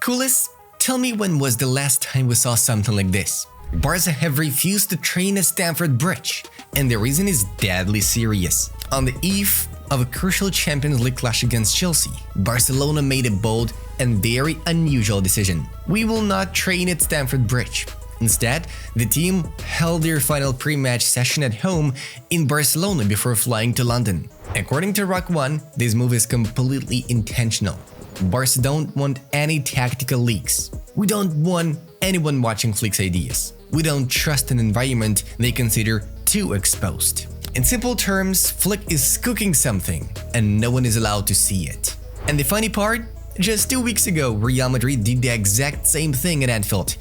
Cules, tell me when was the last time we saw something like this? Barça have refused to train at Stamford Bridge, and the reason is deadly serious. On the eve of a crucial Champions League clash against Chelsea, Barcelona made a bold and very unusual decision. We will not train at Stamford Bridge. Instead, the team held their final pre-match session at home in Barcelona before flying to London. According to Rock One, this move is completely intentional. Barça don't want any tactical leaks. We don't want anyone watching Flick's ideas. We don't trust an environment they consider too exposed. In simple terms, Flick is cooking something, and no one is allowed to see it. And the funny part? Just 2 weeks ago, Real Madrid did the exact same thing at Anfield,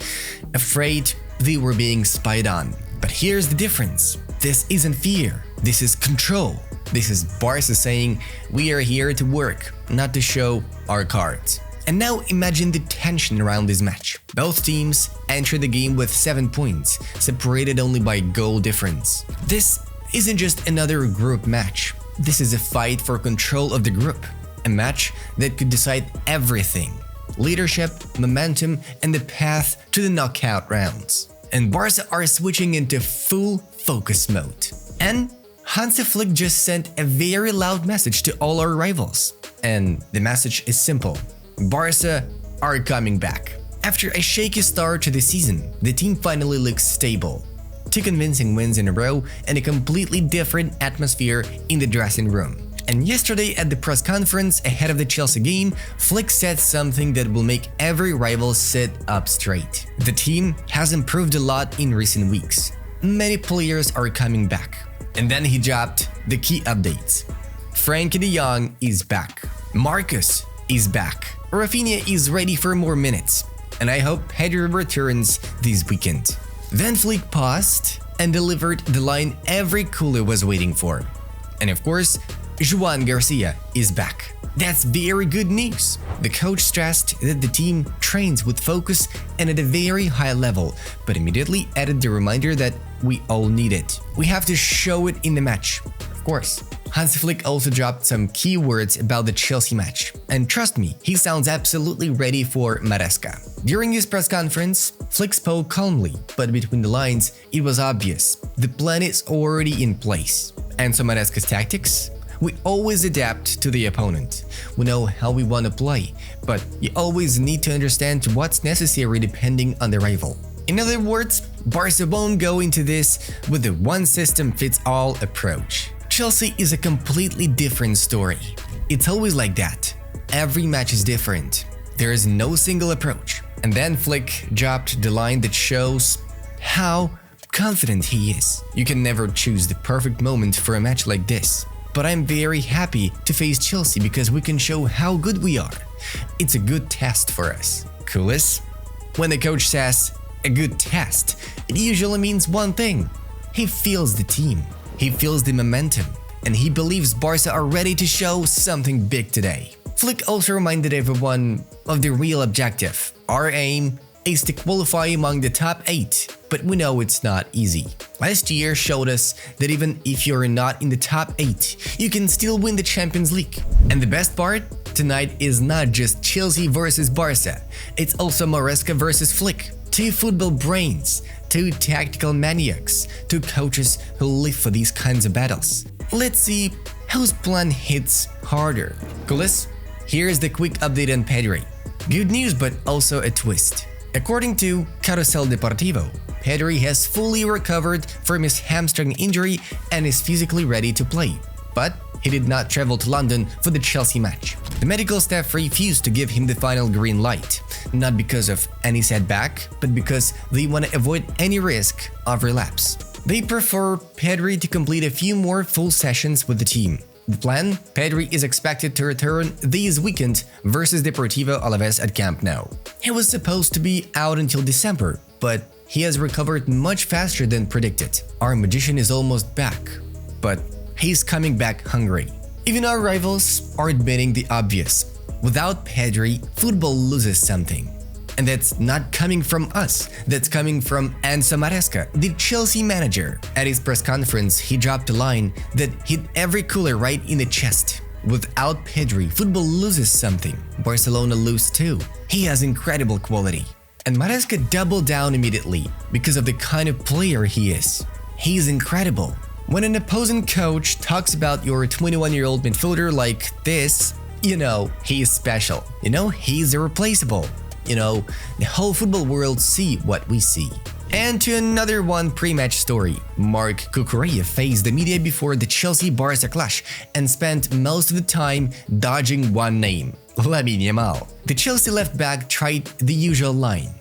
afraid they were being spied on. But here's the difference. This isn't fear, this is control. This is Barça saying, we are here to work, not to show our cards. And now imagine the tension around this match. Both teams enter the game with 7 points, separated only by goal difference. This isn't just another group match. This is a fight for control of the group. A match that could decide everything: leadership, momentum, and the path to the knockout rounds. And Barça are switching into full focus mode. And Hansi Flick just sent a very loud message to all our rivals. And the message is simple: Barça are coming back. After a shaky start to the season, the team finally looks stable. 2 convincing wins in a row and a completely different atmosphere in the dressing room. And yesterday at the press conference ahead of the Chelsea game, Flick said something that will make every rival sit up straight. The team has improved a lot in recent weeks. Many players are coming back. And then he dropped the key updates. Frankie de Jong is back. Marcus is back. Rafinha is ready for more minutes. And I hope Pedri returns this weekend. Then Flick paused and delivered the line every Cules was waiting for. And of course, Joan Garcia is back. That's very good news. The coach stressed that the team trains with focus and at a very high level, but immediately added the reminder that we all need it. We have to show it in the match. Of course. Hansi Flick also dropped some key words about the Chelsea match. And trust me, he sounds absolutely ready for Maresca. During his press conference, Flick spoke calmly, but between the lines, it was obvious. The plan is already in place. And so Maresca's tactics? We always adapt to the opponent. We know how we want to play, but you always need to understand what's necessary depending on the rival. In other words, Barca won't go into this with a one-system-fits-all approach. Chelsea is a completely different story. It's always like that. Every match is different. There is no single approach. And then Flick dropped the line that shows how confident he is. You can never choose the perfect moment for a match like this. But I'm very happy to face Chelsea because we can show how good we are. It's a good test for us. Cules? When the coach says a good test, it usually means one thing. He feels the team, he feels the momentum, and he believes Barca are ready to show something big today. Flick also reminded everyone of the real objective. Our aim is to qualify among the top 8, but we know it's not easy. Last year showed us that even if you're not in the top 8, you can still win the Champions League. And the best part? Tonight is not just Chelsea versus Barca, it's also Maresca versus Flick. 2 football brains, 2 tactical maniacs, 2 coaches who live for these kinds of battles. Let's see whose plan hits harder. Cules, here's the quick update on Pedri. Good news, but also a twist. According to Carrusel Deportivo, Pedri has fully recovered from his hamstring injury and is physically ready to play. But he did not travel to London for the Chelsea match. The medical staff refused to give him the final green light, not because of any setback, but because they want to avoid any risk of relapse. They prefer Pedri to complete a few more full sessions with the team. The plan? Pedri is expected to return this weekend versus Deportivo Alaves at Camp Nou. He was supposed to be out until December, but he has recovered much faster than predicted. Our magician is almost back, but he's coming back hungry. Even our rivals are admitting the obvious. Without Pedri, football loses something. And that's not coming from us, that's coming from Enzo Maresca, the Chelsea manager. At his press conference, he dropped a line that hit every Cules right in the chest. Without Pedri, football loses something. Barcelona lose too. He has incredible quality. And Maresca doubled down immediately because of the kind of player he is. He's incredible. When an opposing coach talks about your 21-year-old midfielder like this, you know he's special. You know he's irreplaceable. You know, the whole football world see what we see. And to another one pre-match story. Marc Cucurella faced the media before the Chelsea-Barça clash and spent most of the time dodging one name, Lamine Yamal. The Chelsea left back tried the usual line.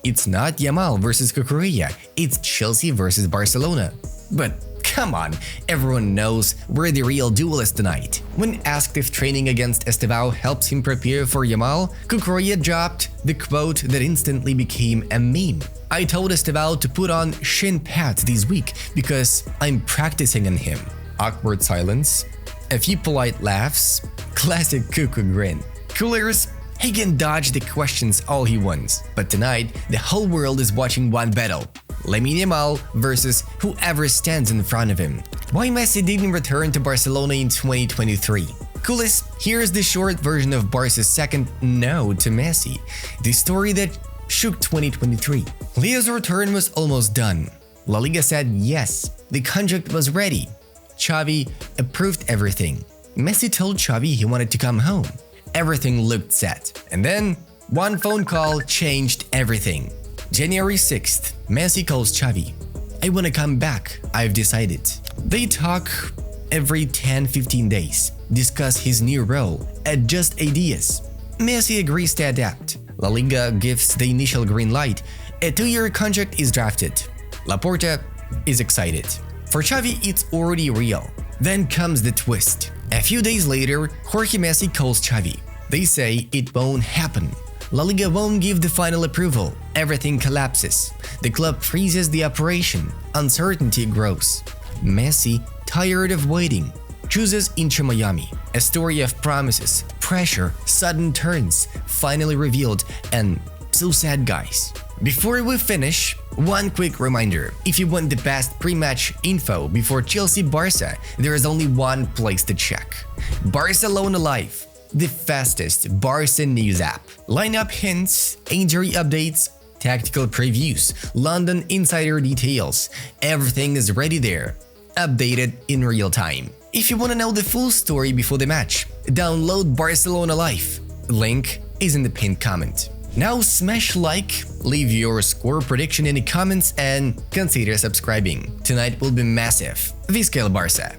It's not Yamal versus Cucurella, it's Chelsea versus Barcelona. But come on, everyone knows we're the real duel is tonight. When asked if training against Estevao helps him prepare for Yamal, Cucurella dropped the quote that instantly became a meme. I told Estevao to put on shin pads this week because I'm practicing on him. Awkward silence, a few polite laughs, classic Cucu grin. Cules, he can dodge the questions all he wants, but tonight the whole world is watching one battle. Lamine Yamal versus whoever stands in front of him. Why Messi didn't return to Barcelona in 2023? Cules, here's the short version of Barca's second no to Messi, the story that shook 2023. Leo's return was almost done. La Liga said yes, the contract was ready. Xavi approved everything. Messi told Xavi he wanted to come home. Everything looked set. And then, one phone call changed everything. January 6th, Messi calls Xavi. I want to come back, I've decided. They talk every 10-15 days, discuss his new role, adjust ideas. Messi agrees to adapt. La Liga gives the initial green light. A 2-year contract is drafted. Laporta is excited. For Xavi, it's already real. Then comes the twist. A few days later, Jorge Messi calls Xavi. They say it won't happen. La Liga won't give the final approval. Everything collapses. The club freezes the operation. Uncertainty grows. Messi, tired of waiting, chooses Inter Miami. A story of promises, pressure, sudden turns, finally revealed, and so sad, guys. Before we finish, one quick reminder. If you want the best pre-match info before Chelsea-Barça, there is only one place to check. Barcelona Live, the fastest Barça news app. Lineup hints, injury updates, tactical previews, London insider details. Everything is ready there, updated in real time. If you want to know the full story before the match, download Barcelona Live. Link is in the pinned comment. Now smash like, leave your score prediction in the comments and consider subscribing. Tonight will be massive. Visca el Barça!